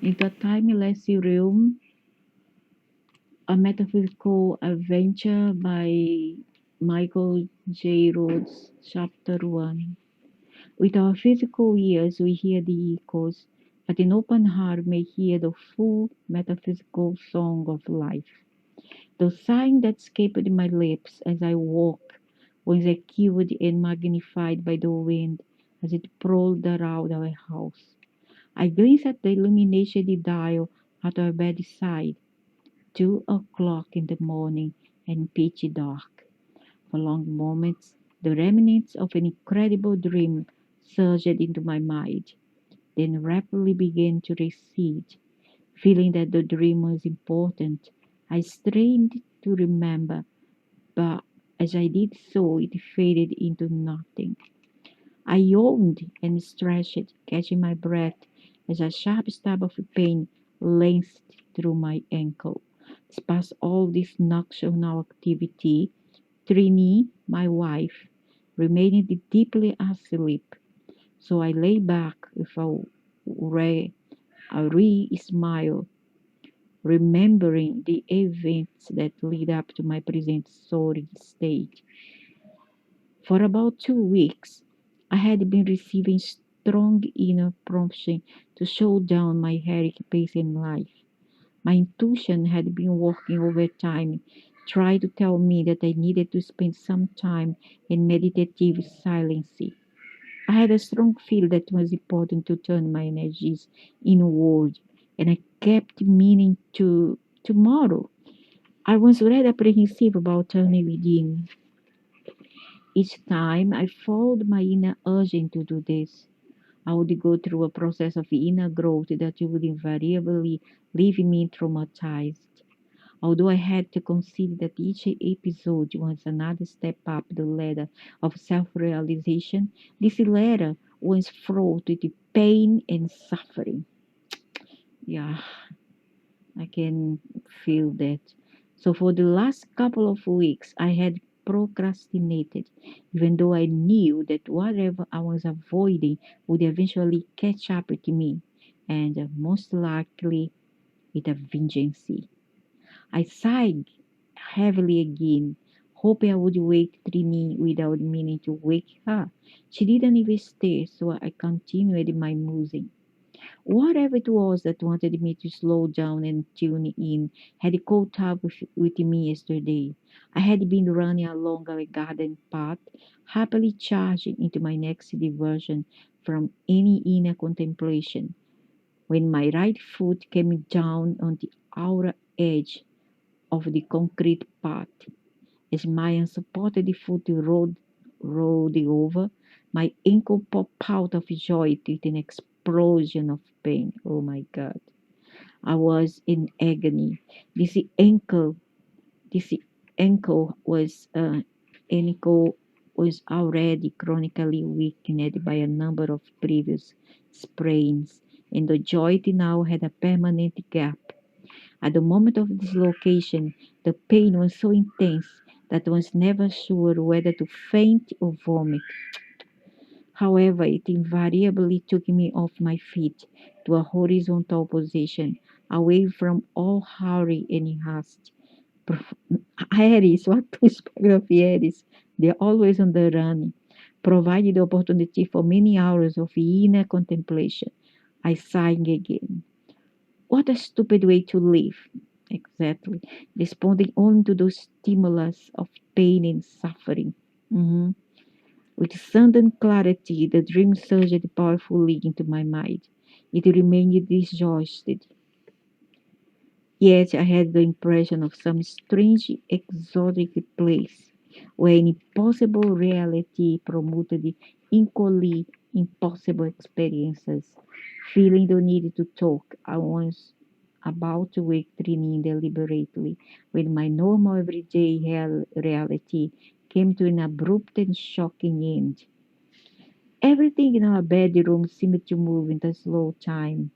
into a timeless realm, a metaphysical adventure by Michael J. Rhodes, Chapter 1. With our physical ears, we hear the echoes, but an open heart may hear the full metaphysical song of life. The sign that escaped my lips as I walked was echoed and magnified by the wind as it prowled around our house. I glanced at the illuminated dial at our bedside, 2 o'clock in the morning and pitch dark. For long moments, the remnants of an incredible dream surged into my mind, then rapidly began to recede. Feeling that the dream was important, I strained to remember, but as I did so, it faded into nothing. I yawned and stretched, catching my breath as a sharp stab of pain lanced through my ankle. Despite all this nocturnal activity, Trini, my wife, remained deeply asleep, so I lay back with a smile, remembering the events that lead up to my present sorry state. For about 2 weeks, I had been receiving strong inner prompting to slow down my heroic pace in life. My intuition had been working overtime, trying to tell me that I needed to spend some time in meditative silence. I had a strong feel that it was important to turn my energies inward, and I kept meaning to tomorrow. I was already apprehensive about turning within. Each time I followed my inner urging to do this, I would go through a process of inner growth that would invariably leave me traumatized. Although I had to consider that each episode was another step up the ladder of self realization, this ladder was fraught with pain and suffering. Yeah, I can feel that. So, for the last couple of weeks, I had procrastinated, even though I knew that whatever I was avoiding would eventually catch up with me, and most likely with a vengeance. I sighed heavily again, hoping I would wake Trini without meaning to wake her. She didn't even stir, so I continued my musing. Whatever it was that wanted me to slow down and tune in had caught up with me yesterday. I had been running along a garden path, happily charging into my next diversion from any inner contemplation, when my right foot came down on the outer edge of the concrete path. As my unsupported foot rolled over, my ankle popped out of joy with an explosion of pain. Oh my God. I was in agony. This ankle, this ankle was already chronically weakened by a number of previous sprains, and the joint now had a permanent gap. At the moment of dislocation, the pain was so intense that I was never sure whether to faint or vomit. However, it invariably took me off my feet to a horizontal position, away from all hurry and haste. Prof- Aries, what to speak of Aries? They're always on the run, provided the opportunity for many hours of inner contemplation. I sighed again. What a stupid way to live. Exactly. Responding only to those stimulus of pain and suffering. Mhm. With sudden clarity, the dream surged powerfully into my mind. It remained disjointed, yet I had the impression of some strange exotic place where an impossible reality promoted equally impossible experiences. Feeling the need to talk, I was about to wake Trini deliberately when my normal everyday reality came to an abrupt and shocking end. Everything in our bedroom seemed to move in a slow time.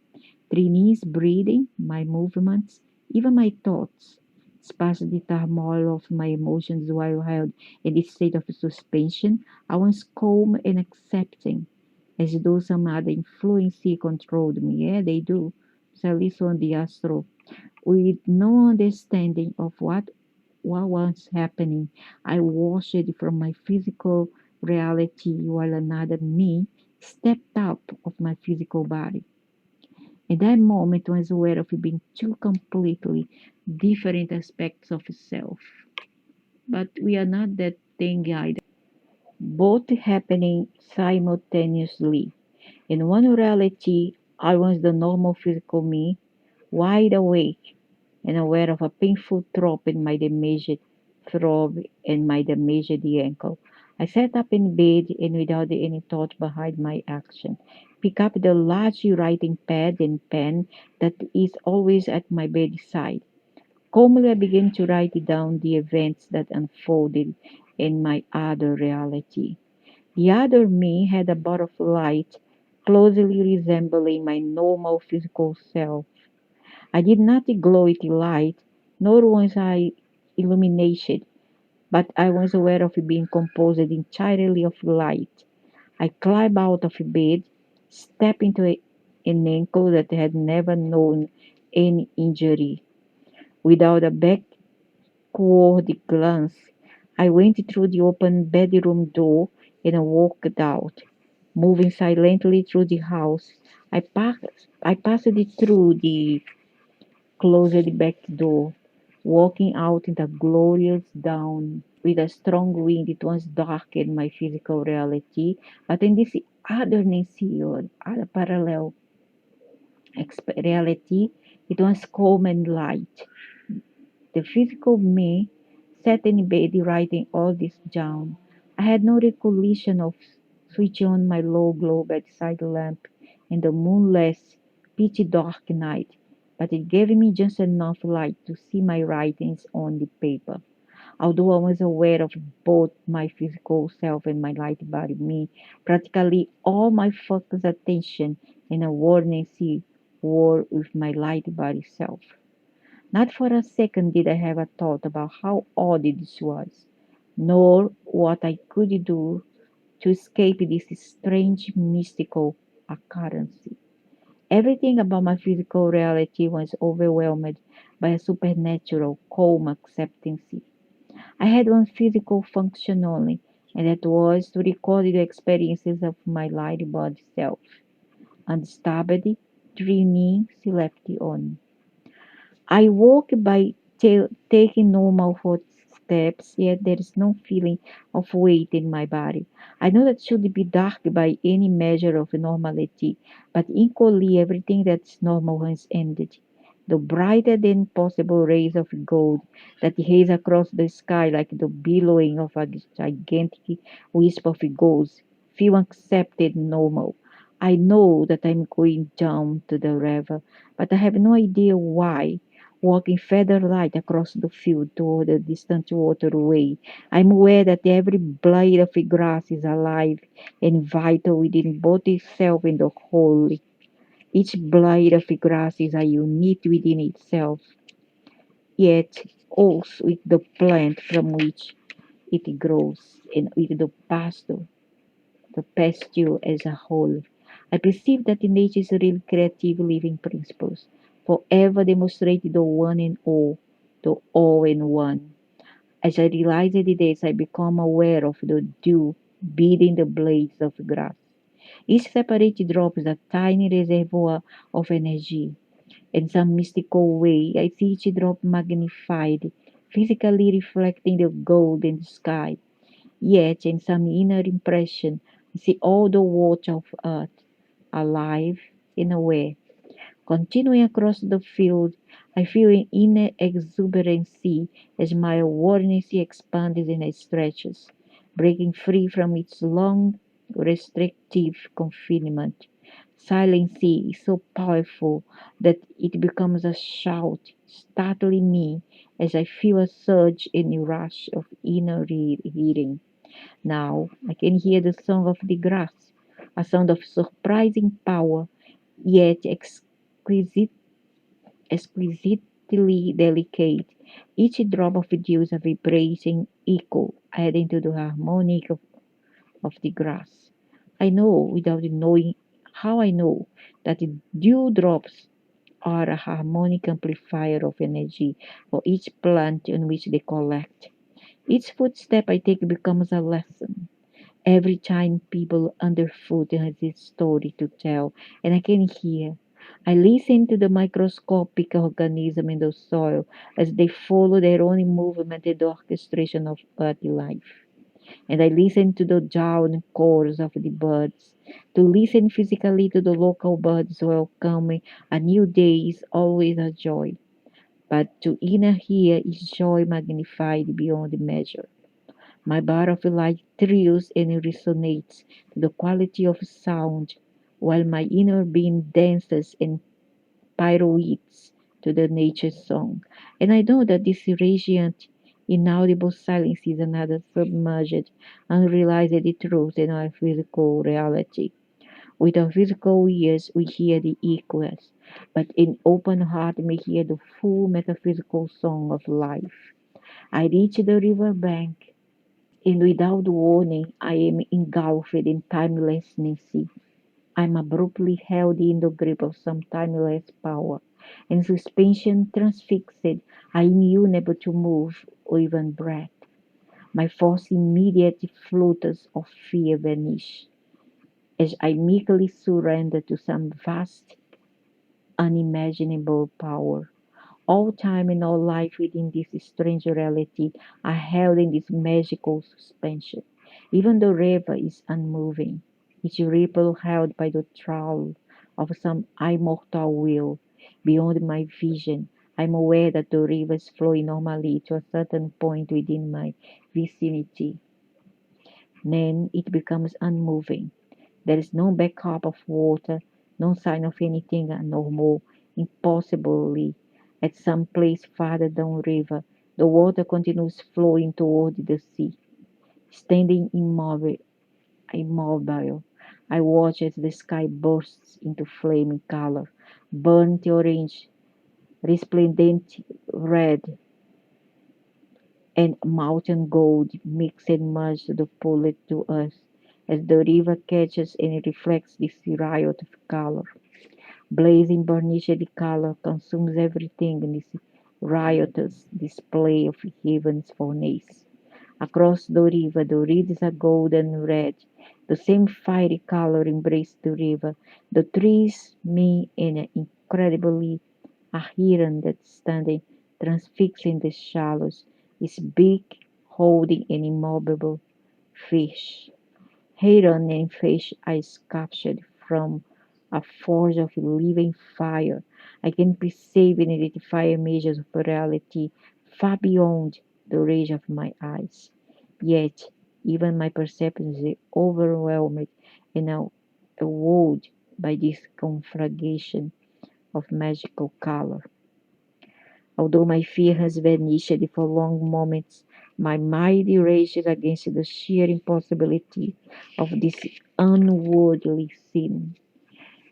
Trini's breathing, my movements, even my thoughts, spaced the turmoil of my emotions while held in this state of suspension. I was calm and accepting, as though some other influence controlled me. Yeah, they do. I listened to the astro with no understanding of what was happening. I watched it from my physical reality while another me stepped up of my physical body. In that moment, I was aware of being two completely different aspects of self. But we are not that thing either. Both happening simultaneously. In one reality, I was the normal physical me, wide awake and aware of a painful throb in my damaged throb and my damaged ankle. I sat up in bed and without any thought behind my action, pick up the large writing pad and pen that is always at my bedside. Calmly I began to write down the events that unfolded in my other reality. The other me had a bar of light closely resembling my normal physical self. I did not glow with light, nor was I illuminated, but I was aware of being composed entirely of light. I climbed out of bed, stepped into an ankle that had never known any injury. Without a backward glance, I went through the open bedroom door and walked out. Moving silently through the house, I passed it through the closed back door, walking out in the glorious dawn with a strong wind. It was dark in my physical reality, but in this other parallel reality, it was calm and light. The physical me sat in bed writing all this down. I had no recollection of switching on my low glow bedside lamp in the moonless, pitchy dark night, but it gave me just enough light to see my writings on the paper. Although I was aware of both my physical self and my light body me, practically all my focused attention and awareness were with my light body self. Not for a second did I have a thought about how odd this was, nor what I could do to escape this strange mystical occurrence. Everything about my physical reality was overwhelmed by a supernatural, calm acceptance. I had one physical function only, and that was to record the experiences of my light body self, undisturbed, dreaming, selected on. I walk by taking normal footsteps, yet there is no feeling of weight in my body. I know that should be dark by any measure of normality, but equally everything that's normal has ended. The brighter than possible rays of gold that haze across the sky like the billowing of a gigantic wisp of ghosts feel accepted normal. I know that I'm going down to the river, but I have no idea why walking feather light across the field toward the distant waterway. I'm aware that every blade of grass is alive and vital within both itself and the whole. Each blade of grass is a unit within itself, yet also with the plant from which it grows and with the pasture as a whole. I perceive that in nature's real creative living principles, forever demonstrated the one and all, the all in one. As I realize this, I become aware of the dew beating the blades of grass. Each separate drop is a tiny reservoir of energy. In some mystical way, I see each drop magnified, physically reflecting the gold in the sky. Yet, in some inner impression, I see all the water of earth, alive and aware. Continuing across the field, I feel an inner exuberancy as my awareness expands and stretches, breaking free from its long restrictive confinement. Silence is so powerful that it becomes a shout, startling me as I feel a surge and a rush of inner hearing. Now I can hear the song of the grass, a sound of surprising power, yet exquisitely delicate. Each drop of dew is a vibrating echo, adding to the harmonic of the grass. I know, without knowing how I know, that the dew drops are a harmonic amplifier of energy for each plant on which they collect. Each footstep I take becomes a lesson. Every time people underfoot has a story to tell, and I can hear. I listen to the microscopic organism in the soil as they follow their own movement and the orchestration of earthly life. And I listen to the down calls of the birds. To listen physically to the local birds welcoming a new day is always a joy. But to inner hear is joy magnified beyond measure. My butterfly thrills and resonates to the quality of sound, while my inner being dances and pirouettes to the nature song. And I know that this radiant, inaudible silence is another submerged, unrealized truth in our physical reality. With our physical ears, we hear the echoes, but in open heart, we hear the full metaphysical song of life. I reach the river bank and without warning, I am engulfed in timelessness. I am abruptly held in the grip of some timeless power. In suspension, transfixed, I am unable to move or even breathe. My force immediately flutters of fear vanish, as I meekly surrender to some vast, unimaginable power. All time and all life within this strange reality are held in this magical suspension. Even the river is unmoving, its ripple held by the thrall of some immortal will. Beyond my vision, I am aware that the river is flowing normally to a certain point within my vicinity. Then it becomes unmoving. There is no backup of water, no sign of anything abnormal. Impossibly, at some place farther downriver, the water continues flowing toward the sea. Standing immobile, I watch as the sky bursts into flaming color, burnt orange, resplendent red, and molten gold mix and merge to pull it to us as the river catches and reflects this riot of color. Blazing burnished color consumes everything in this riotous display of heaven's furnace. Across the river, the reeds are golden red. The same fiery color embraced the river. The trees, me, and incredibly a heron that's standing transfixed in the shallows, his beak holding an immovable fish. Heron and fish are captured from a forge of living fire. I can perceive and identify images of reality far beyond the range of my eyes. Yet, even my perception is overwhelmed and awed by this conflagration of magical color. Although my fear has vanished for long moments, my mind rages against the sheer impossibility of this unworldly scene.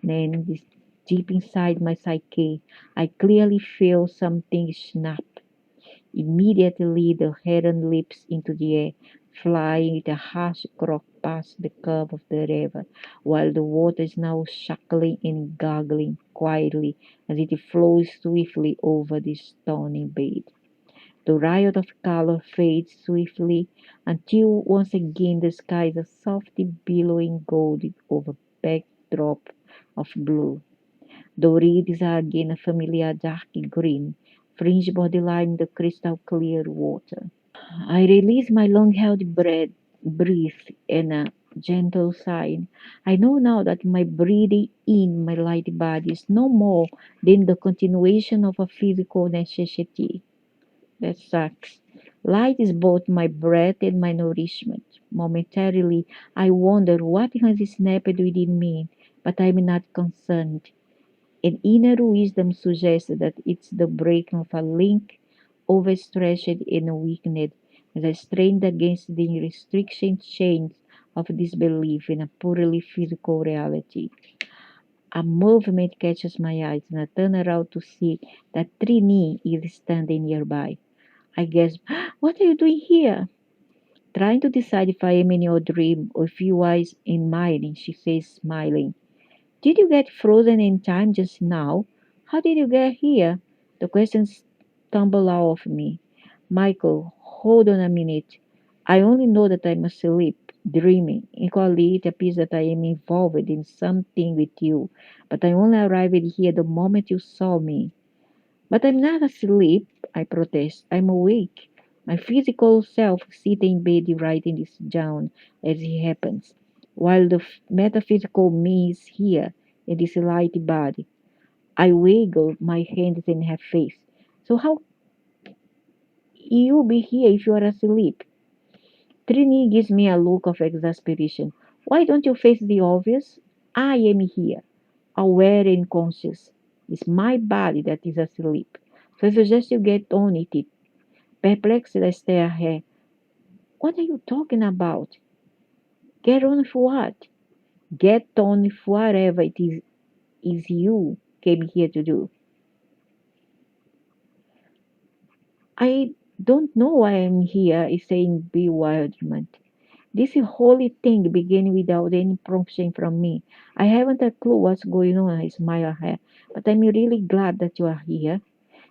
Then, this deep inside my psyche, I clearly feel something snap. Immediately, the heron leaps into the air, flying with a harsh croak past the curve of the river, while the water is now shuckling and gargling quietly as it flows swiftly over the stony bed. The riot of color fades swiftly until once again the sky is a softly billowing gold over backdrop of blue. The reeds are again a familiar dark green, fringed borderline the crystal clear water. I release my long-held breath in a gentle sigh. I know now that my breathing in my light body is no more than the continuation of a physical necessity. That sucks. Light is both my breath and my nourishment. Momentarily, I wonder what has snapped within me, but I'm not concerned. An inner wisdom suggests that it's the breaking of a link overstretched and weakened as I strained against the restriction chains of disbelief in a purely physical reality. A movement catches my eyes and I turn around to see that Trini is standing nearby. I gasp, "What are you doing here?" Trying to decide if I am in your dream or if you are in mine, she says, smiling. "Did you get frozen in time just now? How did you get here? The questions tumble out of me. Michael, hold on a minute. I only know that I'm asleep, dreaming. Equally, it appears that I am involved in something with you, but I only arrived here the moment you saw me. But I'm not asleep, I protest. I'm awake. My physical self sits in bed writing this down as it happens, while the metaphysical me is here in this light body. I wiggle my hands in her face. So how you be here if you are asleep? Trini gives me a look of exasperation. Why don't you face the obvious? I am here, aware and conscious. It's my body that is asleep. So I suggest you get on it. Perplexed, I stare at her. What are you talking about? Get on for what? Get on with whatever is you came here to do. I don't know why I'm here, I say in bewilderment. This holy thing began without any prompting from me. I haven't a clue what's going on, I smile at her, but I'm really glad that you are here.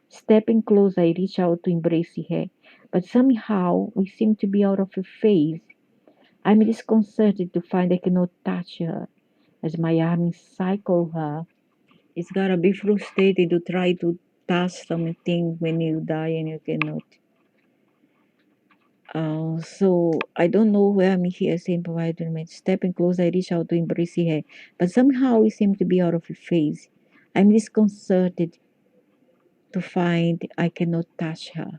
Stepping close, I reach out to embrace her, but somehow we seem to be out of phase. I'm disconcerted to find I cannot touch her as my arm encircle her. It's gotta be frustrating to try to touch something when you die and you cannot. So I don't know where I'm here, same environment. Stepping close, I reach out to embrace her, but somehow we seem to be out of phase. I'm disconcerted to find I cannot touch her.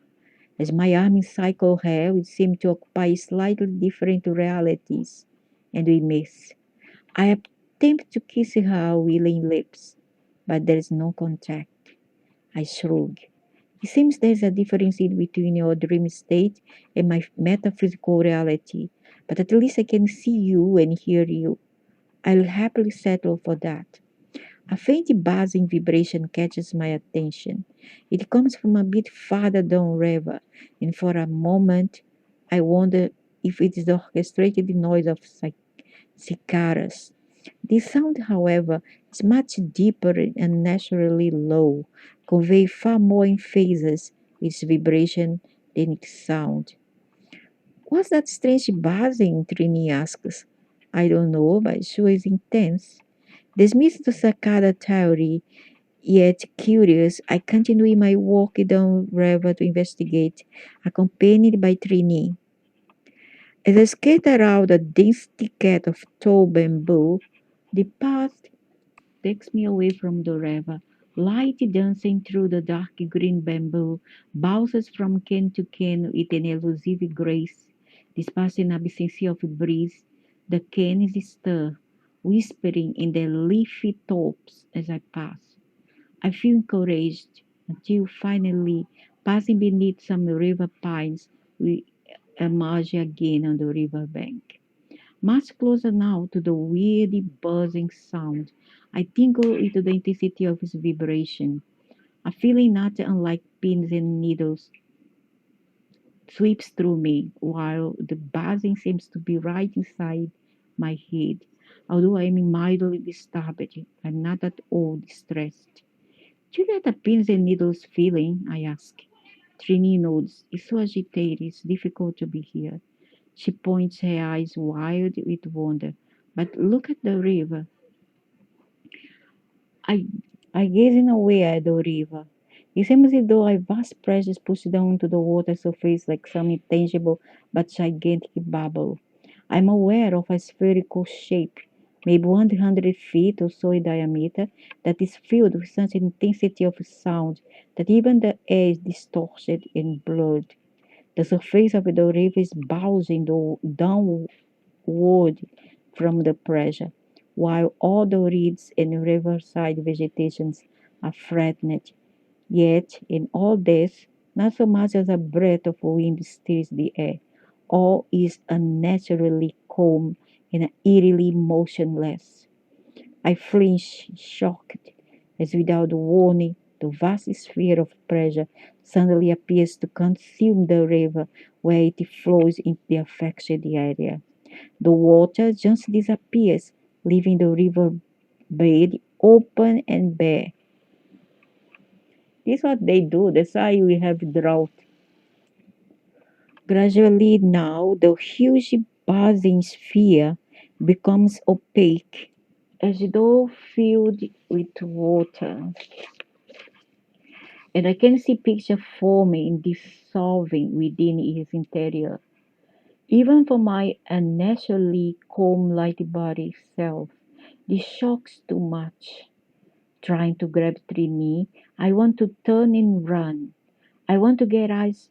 As my arm encircle her, we seem to occupy slightly different realities, and we miss. I attempt to kiss her willing lips, but there is no contact. I shrug. It seems there's a difference in between your dream state and my metaphysical reality, but at least I can see you and hear you. I'll happily settle for that. A faint buzzing vibration catches my attention. It comes from a bit farther downriver, and for a moment I wonder if it is the orchestrated noise of cicadas. The sound, however, is much deeper and naturally low, convey far more emphasis its vibration than its sound. What's that strange buzzing? Trini asks. I don't know, but it sure is intense. Dismissed the cicada theory, yet curious, I continue my walk down river to investigate, accompanied by Trini. As I skate around a dense thicket of tall bamboo, the path takes me away from the river. Light dancing through the dark green bamboo bounces from cane to cane with an elusive grace. Dispensing absence of breeze, the cane is stirred, whispering in the leafy tops as I pass. I feel encouraged until finally, passing beneath some river pines, we emerge again on the river bank. Much closer now to the weird buzzing sound, I tingle into the intensity of its vibration. A feeling not unlike pins and needles sweeps through me, while the buzzing seems to be right inside my head. Although I am mildly disturbed, I'm not at all distressed. Do you get a pins and needles feeling? I ask. Trini nods. It's so agitated, it's difficult to be here. She points her eyes wild with wonder. But look at the river. I, I gazing away at the river. It seems as though a vast pressure is pushed down to the water surface like some intangible but gigantic bubble. I'm aware of a spherical shape, maybe 100 feet or so in diameter, that is filled with such intensity of sound that even the air is distorted and blurred. The surface of the river is bulging downward from the pressure, while all the reeds and riverside vegetations are flattened. Yet, in all this, not so much as a breath of wind stirs the air. All is unnaturally calm and eerily motionless. I flinch, shocked, as without warning, the vast sphere of pressure suddenly appears to consume the river where it flows into the affected area. The water just disappears, leaving the river bed open and bare. This is what they do. That's why we have drought. Gradually now, the huge buzzing sphere becomes opaque, as though filled with water. And I can see picture forming, dissolving within its interior. Even for my unnaturally calm light body self, this shocks too much. Trying to grab Trini, I want to turn and run. I want to get as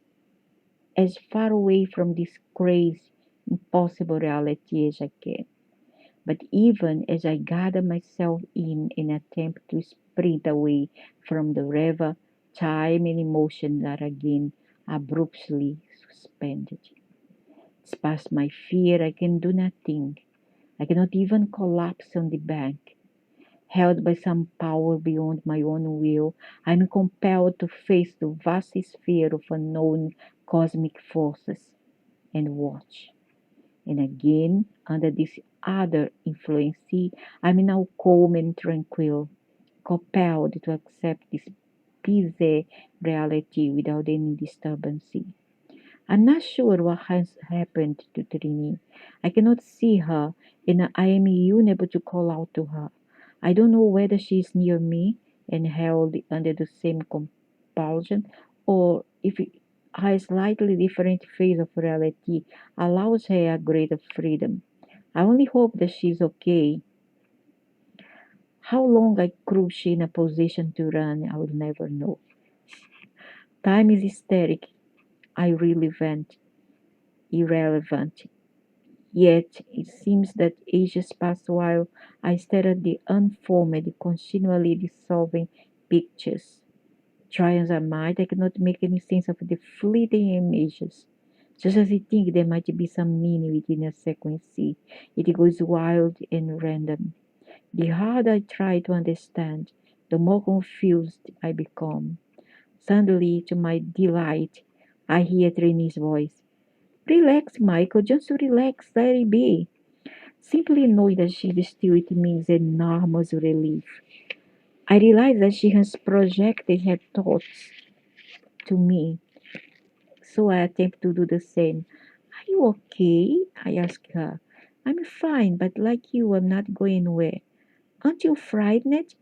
far away from this crazy, impossible reality as I can. But even as I gather myself in an attempt to sprint away from the river, time and emotion are again abruptly suspended. It's past my fear, I can do nothing. I cannot even collapse on the bank. Held by some power beyond my own will, I am compelled to face the vast sphere of unknown cosmic forces and watch. And again, under this other influence, I am now calm and tranquil, compelled to accept this bizarre reality without any disturbance. I'm not sure what has happened to Trini. I cannot see her, and I am unable to call out to her. I don't know whether she is near me and held under the same compulsion, or if her slightly different phase of reality allows her a greater freedom. I only hope that she's okay. How long I crouch in a position to run, I will never know. Time is hysteric, irrelevant. Yet it seems that ages pass while I stare at the unformed, continually dissolving pictures. Try as I might, I cannot make any sense of the fleeting images. Just as I think there might be some meaning within a sequence, it goes wild and random. The harder I try to understand, the more confused I become. Suddenly, to my delight, I hear Trini's voice. Relax, Michael, just relax, let it be. Simply knowing that she is still with me is enormous relief. I realize that she has projected her thoughts to me, so I attempt to do the same. Are you okay? I ask her. I'm fine, but like you, I'm not going anywhere. Aren't you frightened?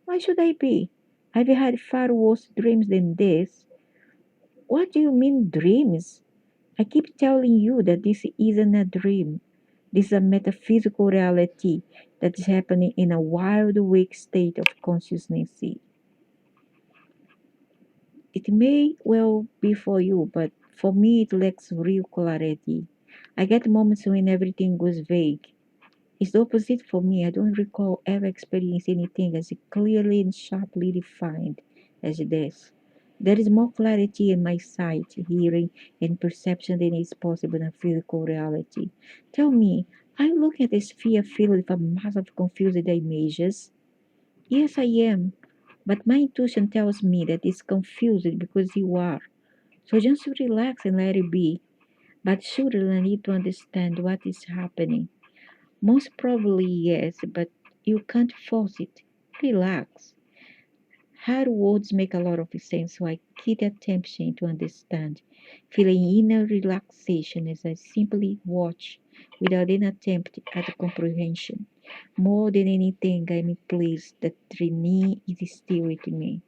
Why should I be? I've had far worse dreams than this. What do you mean, dreams? I keep telling you that this isn't a dream. This is a metaphysical reality that is happening in a wide awake state of consciousness. It may well be for you, but for me it lacks real clarity. I get moments when everything goes vague. It's the opposite for me. I don't recall ever experiencing anything as clearly and sharply defined as this. There is more clarity in my sight, hearing, and perception than is possible in a physical reality. Tell me, are you looking at a sphere filled with a mass of confused images? Yes, I am. But my intuition tells me that it's confused because you are. So just relax and let it be. But surely I need to understand what is happening. Most probably, yes, but you can't force it. Relax. Her words make a lot of sense, so I keep attempting to understand, feeling inner relaxation as I simply watch without an attempt at comprehension. More than anything, I'm pleased that Trini is still with me.